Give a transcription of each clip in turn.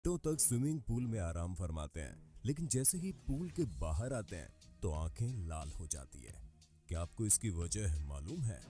घंटों तक swimming pool में आराम फरमाते हैं, लेकिन जैसे ही पूल के बाहर आते हैं तो आंखें लाल हो जाती है। क्या आपको इसकी वजह मालूम है?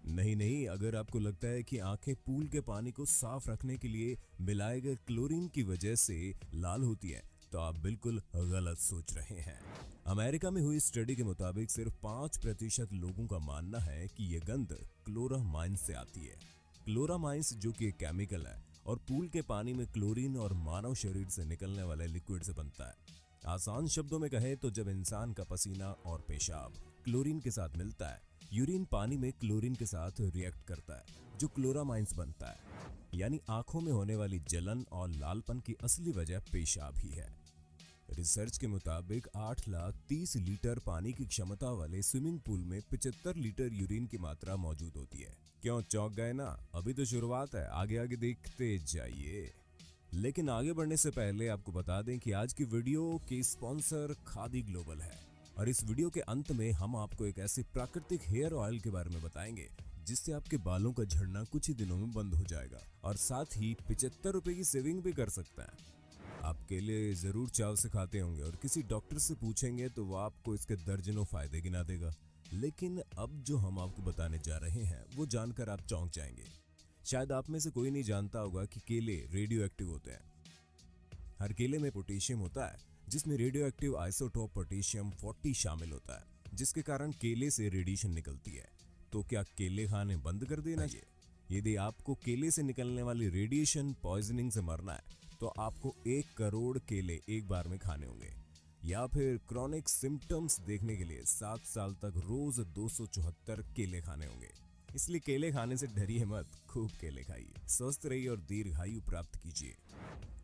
नहीं नहीं, अगर आपको लगता है कि आंखें पूल के पानी को साफ रखने के लिए मिलाए गए क्लोरीन की वजह से लाल होती हैं, तो आप बिल्कुल गलत सोच रहे हैं। अमेरिका में हुई स्टडी के मुताबिक सिर्फ 5% लोगों का मानना है कि ये गंध क्लोरामाइन्स से आती है। क्लोरामाइन्स जो कि एक केमिकल है और पूल के पानी में क्लोरीन और मानव शरीर से निकलने वाले लिक्विड से बनता है। आसान शब्दों में कहें तो जब इंसान का पसीना और पेशाब क्लोरीन के साथ मिलता है, यूरिन पानी में क्लोरीन के साथ रिएक्ट करता है, जो क्लोरामाइन्स बनता है। यानी आंखों में होने वाली जलन और लालपन की असली वजह पेशाब ही है। रिसर्च के मुताबिक 8,30,000 लीटर पानी की क्षमता वाले स्विमिंग पूल में 75 लीटर यूरिन की मात्रा मौजूद होती है। क्यों चौंक गए ना? अभी तो शुरुआत है, आगे आगे देखते जाइए। लेकिन आगे बढ़ने से पहले आपको बता दें कि आज की वीडियो के स्पॉन्सर खादी ग्लोबल है, और इस वीडियो के अंत में हम आपको एक ऐसे प्राकृतिक हेयर ऑयल के बारे में बताएंगे जिससे आपके बालों का झड़ना कुछ ही दिनों में बंद हो जाएगा और साथ ही 75 रुपए की सेविंग भी कर सकते हैं। आप केले जरूर चाव से खाते होंगे और किसी डॉक्टर से पूछेंगे तो वो आपको इसके दर्जनों फायदे गिना देगा, लेकिन अब जो हम आपको बताने जा रहे हैं वो जानकर आप चौंक जाएंगे। शायद आप में से कोई नहीं जानता होगा कि केले रेडियो एक्टिव होते हैं। हर केले में पोटेशियम होता है, जिसमें रेडियो एक्टिव आइसोटोप पोटेशियम 40 शामिल होता है, जिसके कारण केले से रेडिएशन निकलती है। तो क्या केले खाने बंद कर देना चाहिए? यदि आपको केले से निकलने वाली रेडिएशन पॉइजनिंग से मरना है तो आपको 1 करोड़ केले एक बार में खाने होंगे, या फिर क्रॉनिक सिम्टम्स देखने के लिए 7 साल तक रोज 274 केले खाने होंगे। इसलिए केले खाने से डरिए मत, खूब केले खाइए, स्वस्थ रहिए और दीर्घायु प्राप्त कीजिए।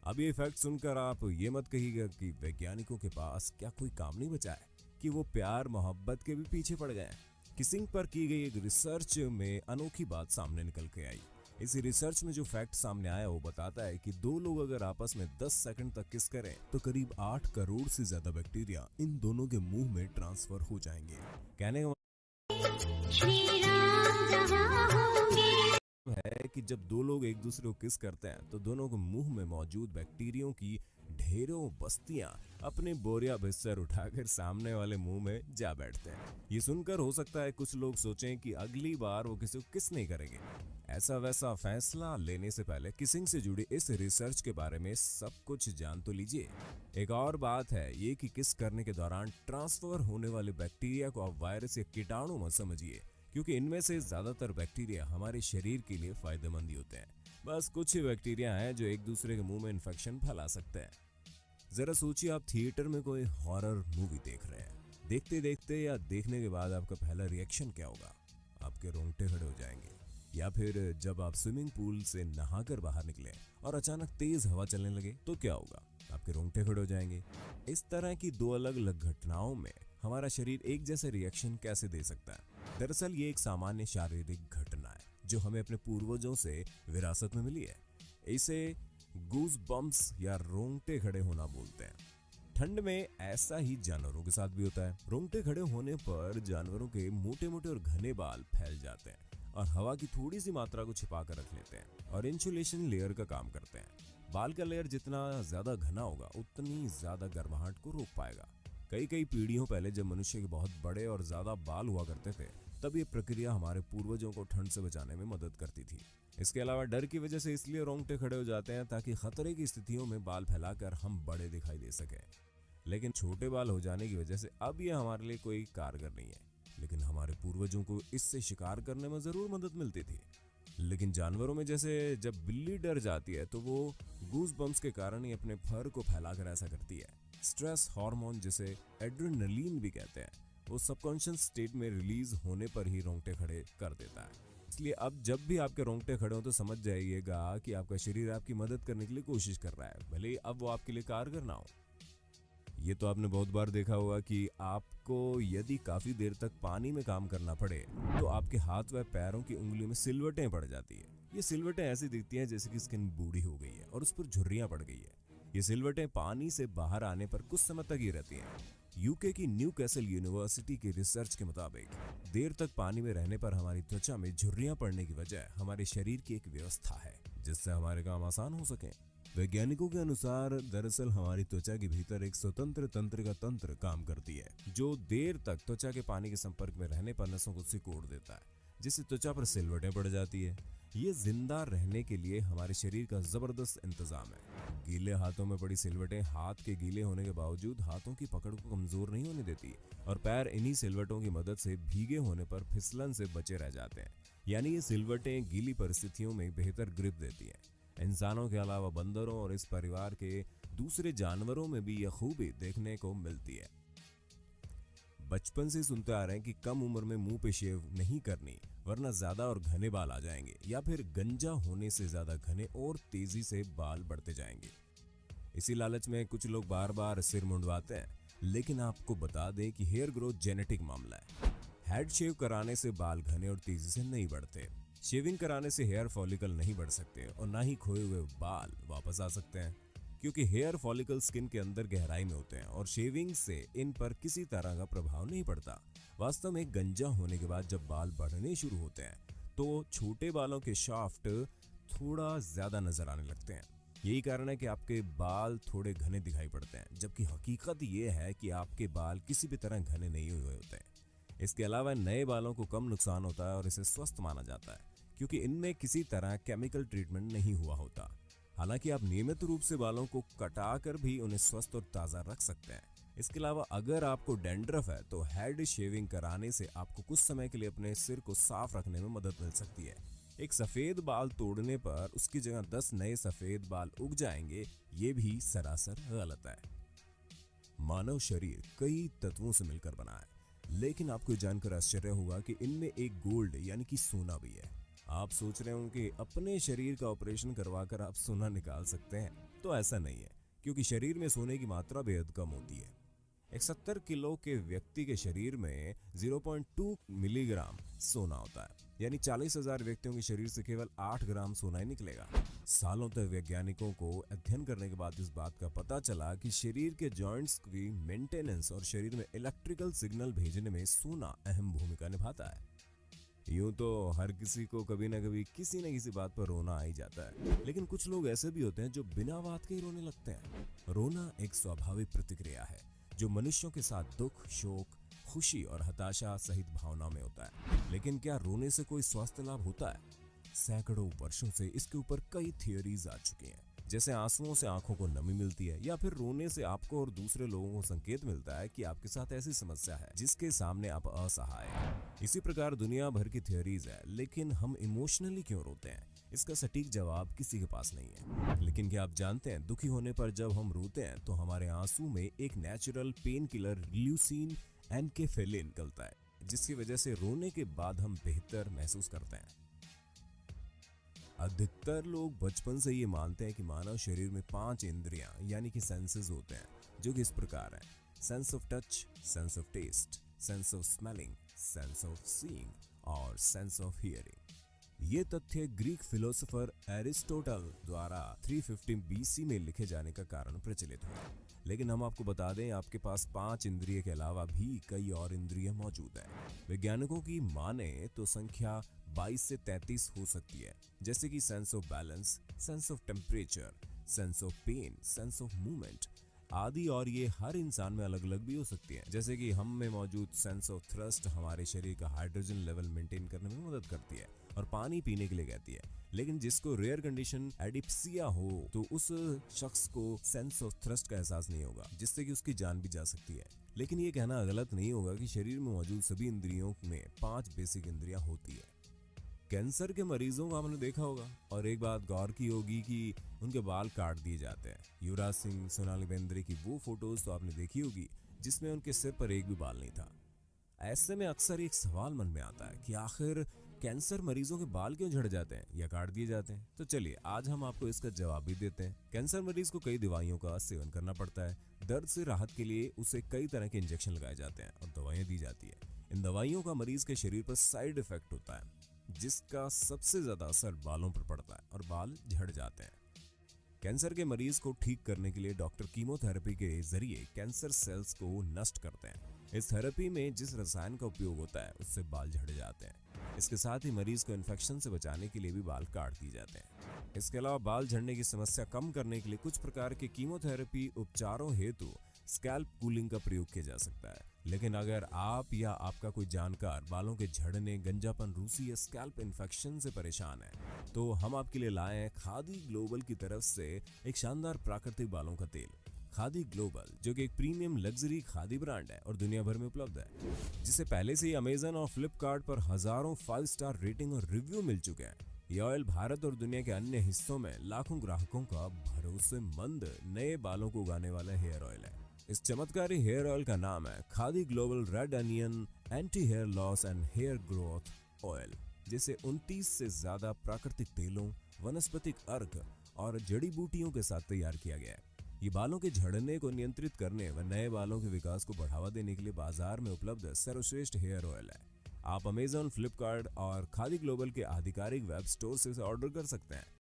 अब ये फैक्ट सुनकर आप ये मत कहिएगा कि वैज्ञानिकों के पास क्या कोई काम नहीं बचा है, कि वो प्यार मोहब्बत के भी पीछे पड़ गए हैं। किसिंग पर की गई एक रिसर्च में अनोखी बात सामने निकल के आई। इस रिसर्च में जो फैक्ट सामने आया वो बताता है कि दो लोग अगर आपस में 10 सेकंड तक किस करें तो करीब 8 करोड़ से ज्यादा बैक्टीरिया इन दोनों के मुंह में ट्रांसफर हो जाएंगे। कहने का श्री राम जहाँ होंगे है कि जब दो लोग एक दूसरे को किस करते हैं तो दोनों के मुंह में मौजूद बैक्टीरियों की ढेरों बस्तियां अपने बोरिया बिस्तर उठाकर सामने वाले मुंह में जा बैठते हैं। ये सुनकर हो सकता है कुछ लोग सोचें कि अगली बार वो किसी को किस नहीं करेंगे। ऐसा वैसा फैसला लेने से पहले किसिंग से जुड़ी इस रिसर्च के बारे में सब कुछ जान तो लीजिए। एक और बात है ये कि किस करने के दौरान ट्रांसफर होने वाले बैक्टीरिया को आप वायरस या कीटाणु मत समझिए, क्योंकि इनमें से ज्यादातर बैक्टीरिया हमारे शरीर के लिए फायदेमंद ही होते हैं। बस कुछ ही बैक्टीरिया हैं जो एक दूसरे के मुंह में इन्फेक्शन फैला सकते हैं। जरा सोचिए, आप थिएटर में कोई हॉरर मूवी देख रहे हैं। देखते देखते या देखने के बाद आपका पहला रिएक्शन क्या होगा? आपके रोंगटे खड़े हो जाएंगे। या फिर जब आप स्विमिंग पूल से नहाकर बाहर निकले और अचानक तेज हवा चलने लगे तो क्या होगा? आपके रोंगटे खड़े हो जाएंगे। इस तरह की दो अलग अलग घटनाओं में हमारा शरीर एक जैसे रिएक्शन कैसे दे सकता है? दरअसल ये एक सामान्य शारीरिक घटना है जो हमें अपने पूर्वजों से विरासत में मिली है। इसे गूज बम्प्स या रोंगटे खड़े होना बोलते हैं। ठंड में ऐसा ही जानवरों के साथ भी होता है। रोंगटे खड़े होने पर जानवरों के मोटे मोटे और घने बाल फैल जाते हैं और हवा की थोड़ी सी मात्रा को छिपा कर रख लेते हैं और इंसुलेशन लेयर का काम करते हैं। बाल का लेयर जितना ज्यादा घना होगा उतनी ज्यादा गर्माहट को रोक पाएगा। कई पीढ़ियों पहले जब मनुष्य के बहुत बड़े और ज्यादा बाल हुआ करते थे तब ये प्रक्रिया हमारे पूर्वजों को ठंड से बचाने में मदद करती थी। इसके अलावा डर की वजह से इसलिए रोंगटे खड़े हो जाते हैं ताकि खतरे की स्थितियों में बाल फैलाकर हम बड़े दिखाई दे सके। लेकिन छोटे बाल हो जाने की वजह से अब ये हमारे लिए कोई कारगर नहीं है, लेकिन हमारे पूर्वजों को इससे शिकार करने में जरूर मदद मिलती थी। लेकिन जानवरों में जैसे जब बिल्ली डर जाती है तो वो गूज बम्प्स के कारण ही अपने फर को फैलाकर ऐसा करती है। स्ट्रेस हार्मोन जिसे एड्रेनलिन भी कहते हैं वो सबकॉन्शियस स्टेट में रिलीज होने पर ही रोंगटे खड़े कर देता है। इसलिए अब जब भी आपके रोंगटे खड़े हो तो समझ जाइएगा कि आपका शरीर आपकी मदद करने के लिए कोशिश कर रहा है, भले ही अब वो आपके लिए कारगर ना हो। ये तो आपने बहुत बार देखा होगा कि आपको यदि काफी देर तक पानी में काम करना पड़े तो आपके हाथ व पैरों की उंगलियों में सिलवटें पड़ जाती है। ये सिलवटें ऐसी दिखती हैं जैसे कि स्किन बूढ़ी हो गई है और उस पर झुर्रियां पड़ गई है। ये सिलवटें पानी से बाहर आने पर कुछ समय तक ही रहती हैं। यूके की न्यू कैसल यूनिवर्सिटी की रिसर्च के मुताबिक देर तक पानी में रहने पर हमारी त्वचा में झुर्रियां पड़ने की वजह हमारे शरीर की एक व्यवस्था है जिससे हमारे काम आसान हो सके। वैज्ञानिकों के अनुसार दरअसल हमारी त्वचा के भीतर एक स्वतंत्र तंत्र का तंत्र काम करती है, जो देर तक त्वचा के पानी के संपर्क में रहने पर नसों को सिकोड़ देता है, जिससे त्वचा पर सिलवटें पड़ जाती है। ये जिंदा रहने के लिए हमारे शरीर का जबरदस्त इंतजाम है। गीले हाथों में पड़ी सिलवटें हाथ के गीले होने के बावजूद हाथों की पकड़ को कमजोर नहीं होने देती, और पैर इन्हीं सिलवटों की मदद से भीगे होने पर फिसलन से बचे रह जाते हैं। यानी ये सिलवटें गीली परिस्थितियों में बेहतर ग्रिप देती हैं। इंसानों के अलावा बंदरों और इस परिवार के दूसरे जानवरों में भी यह खूबी देखने को मिलती है। बचपन से सुनते आ रहे हैं कि कम उम्र में मुंह पे शेव नहीं करनी, वरना ज्यादा और घने बाल आ जाएंगे, या फिर गंजा होने से ज्यादा घने और तेजी से बाल बढ़ते जाएंगे। इसी लालच में कुछ लोग बार बार सिर मुंडवाते हैं, लेकिन आपको बता दें कि हेयर ग्रोथ जेनेटिक मामला है। हेड शेव कराने से बाल घने और तेजी से नहीं बढ़ते। शेविंग कराने से हेयर फॉलिकल नहीं बढ़ सकते और ना ही खोए हुए बाल वापस आ सकते हैं, क्योंकि हेयर फॉलिकल स्किन के अंदर गहराई में होते हैं और शेविंग से इन पर किसी तरह का प्रभाव नहीं पड़ता। वास्तव में गंजा होने के बाद जब बाल बढ़ने शुरू होते हैं तो छोटे बालों के शाफ्ट थोड़ा ज्यादा नजर आने लगते हैं। यही कारण है कि आपके बाल थोड़े घने दिखाई पड़ते हैं, जबकि हकीकत ये है कि आपके बाल किसी भी तरह घने नहीं हुए होते हैं। इसके अलावा नए बालों को कम नुकसान होता है और इसे स्वस्थ माना जाता है, क्योंकि इनमें किसी तरह केमिकल ट्रीटमेंट नहीं हुआ होता। हालांकि आप नियमित रूप से बालों को कटाकर भी उन्हें स्वस्थ और ताज़ा रख सकते हैं। इसके अलावा अगर आपको डैंड्रफ है तो हेड शेविंग कराने से आपको कुछ समय के लिए अपने सिर को साफ रखने में मदद मिल सकती है। एक सफेद बाल तोड़ने पर उसकी जगह 10 नए सफेद बाल उग जाएंगे, ये भी सरासर गलत है। मानव शरीर कई तत्वों से मिलकर बना है, लेकिन आपको जानकर आश्चर्य होगा कि इनमें एक गोल्ड यानी कि सोना भी है। आप सोच रहे होंगे कि अपने शरीर का ऑपरेशन करवाकर आप सोना निकाल सकते हैं, तो ऐसा नहीं है, क्योंकि शरीर में सोने की मात्रा बेहद कम होती है। एक 70 किलो के व्यक्ति के शरीर में 0.2 मिलीग्राम सोना होता है, यानी 40,000 व्यक्तियों के शरीर से केवल 8 ग्राम सोना ही निकलेगा। सालों तक वैज्ञानिकों को अध्ययन करने के बाद इस बात का पता चला कि शरीर के जॉइंट्स की मेंटेनेंस और शरीर में इलेक्ट्रिकल सिग्नल भेजने में सोना अहम भूमिका निभाता है। यूं तो हर किसी को कभी ना कभी किसी न किसी बात पर रोना आ ही जाता है, लेकिन कुछ लोग ऐसे भी होते हैं जो बिना बात के ही रोने लगते हैं। रोना एक स्वाभाविक प्रतिक्रिया है जो मनुष्यों के साथ दुख, शोक, खुशी और हताशा सहित भावना में होता है। लेकिन क्या रोने से कोई स्वास्थ्य लाभ होता है? सैकड़ों वर्षों से इसके ऊपर कई थियोरीज आ चुकी हैं, जैसे आंसुओं से आंखों को नमी मिलती है, या फिर रोने से आपको और दूसरे लोगों को संकेत मिलता है कि आपके साथ ऐसी समस्या है जिसके सामने आप असहाय हैं। इसी प्रकार दुनिया भर की थियोरीज है, लेकिन हम इमोशनली क्यों रोते हैं, इसका सटीक जवाब किसी के पास नहीं है। लेकिन क्या आप जानते हैं, दुखी होने पर जब हम रोते हैं तो हमारे आंसू में एक नेचुरल पेन किलर ल्यूसीन एनकेफेलिन निकलता है, जिसकी वजह से रोने के बाद हम बेहतर महसूस करते हैं। अधिकतर लोग बचपन से ये मानते हैं कि मानव शरीर में 5 इंद्रियां यानी कि सेंसेस होते हैं, जो कि इस प्रकार हैं: sense of touch, sense of taste, sense of smelling, sense of seeing और सेंस ऑफ हियरिंग। ये तथ्य ग्रीक फिलोसोफर एरिस्टोटल द्वारा 350 बीसी में लिखे जाने का कारण प्रचलित हुआ। लेकिन हम आपको बता दें, आपके पास 5 इंद्रिय के अलावा भी कई और इंद्रिय मौजूद हैं। वैज्ञानिकों की माने तो संख्या 22 से 33 हो सकती है, जैसे कि sense of balance, sense of temperature, sense of pain, sense of movement आदि। और ये हर इंसान में अलग अलग भी हो सकती है, जैसे कि हम में मौजूद सेंस ऑफ थ्रस्ट हमारे शरीर का हाइड्रोजन लेवल मेंटेन करने में मदद करती है और पानी पीने के लिए कहती है। लेकिन जिसको रेयर कंडीशन एडिप्सिया हो तो उस शख्स को सेंस ऑफ थ्रस्ट का एहसास नहीं होगा, जिससे कि उसकी जान भी जा सकती है। लेकिन ये कहना गलत नहीं होगा कि शरीर में मौजूद सभी इंद्रियों में 5 बेसिक इंद्रियां होती है। कैंसर के मरीजों को आपने देखा होगा, और एक बात गौर की होगी कि उनके बाल काट दिए जाते हैं। युवराज सिंह, सोनाली बेंद्रे की वो फोटोज तो आपने देखी होगी जिसमें उनके सिर पर एक भी बाल नहीं था। ऐसे में अक्सर एक सवाल मन में आता है कि आखिर कैंसर मरीजों के बाल क्यों झड़ जाते हैं या काट दिए जाते हैं। तो चलिए आज हम आपको इसका जवाब भी देते हैं। कैंसर मरीज को कई दवाइयों का सेवन करना पड़ता है। दर्द से राहत के लिए उसे कई तरह के इंजेक्शन लगाए जाते हैं और दवाइयां दी जाती है। इन दवाइयों का मरीज के शरीर पर साइड इफेक्ट होता है, जिसका सबसे ज्यादा असर बालों पर पड़ता है और बाल झड़ जाते हैं। कैंसर के मरीज को ठीक करने के लिए डॉक्टर कीमोथेरेपी के जरिए कैंसर सेल्स को नष्ट करते हैं। इस थेरेपी में जिस रसायन का उपयोग होता है उससे बाल झड़ जाते हैं। इसके साथ ही मरीज को इन्फेक्शन से बचाने के लिए भी बाल काट दिए जाते हैं। इसके अलावा बाल झड़ने की समस्या कम करने के लिए कुछ प्रकार के कीमोथेरेपी उपचारों हेतु स्कैल्प कूलिंग का प्रयोग किया जा सकता है। लेकिन अगर आप या आपका कोई जानकार बालों के झड़ने, गंजापन, रूसी या स्कैल्प इन्फेक्शन से परेशान है, तो हम आपके लिए लाए हैं खादी ग्लोबल की तरफ से एक शानदार प्राकृतिक बालों का तेल। खादी ग्लोबल, जो कि एक प्रीमियम लग्जरी खादी ब्रांड है और दुनिया भर में उपलब्ध है, जिसे पहले से ही अमेजन और फ्लिपकार्ट पर हजारों 5 स्टार रेटिंग और रिव्यू मिल चुके हैं। यह ऑयल भारत और दुनिया के अन्य हिस्सों में लाखों ग्राहकों का भरोसेमंद नए बालों को उगाने वाला हेयर ऑयल है। इस चमत्कारी हेयर ऑयल का नाम है Khadi global red onion anti hair loss and hair growth oil, जिसे 29 से ज्यादा प्राकृतिक तेलों, वनस्पतिक अर्क और जड़ी बूटियों के साथ तैयार किया गया है। ये बालों के झड़ने को नियंत्रित करने व नए बालों के विकास को बढ़ावा देने के लिए बाजार में उपलब्ध सर्वश्रेष्ठ हेयर ऑयल है। आप अमेजन, फ्लिपकार्ट और खादी ग्लोबल के आधिकारिक वेब स्टोर से इसे ऑर्डर कर सकते हैं।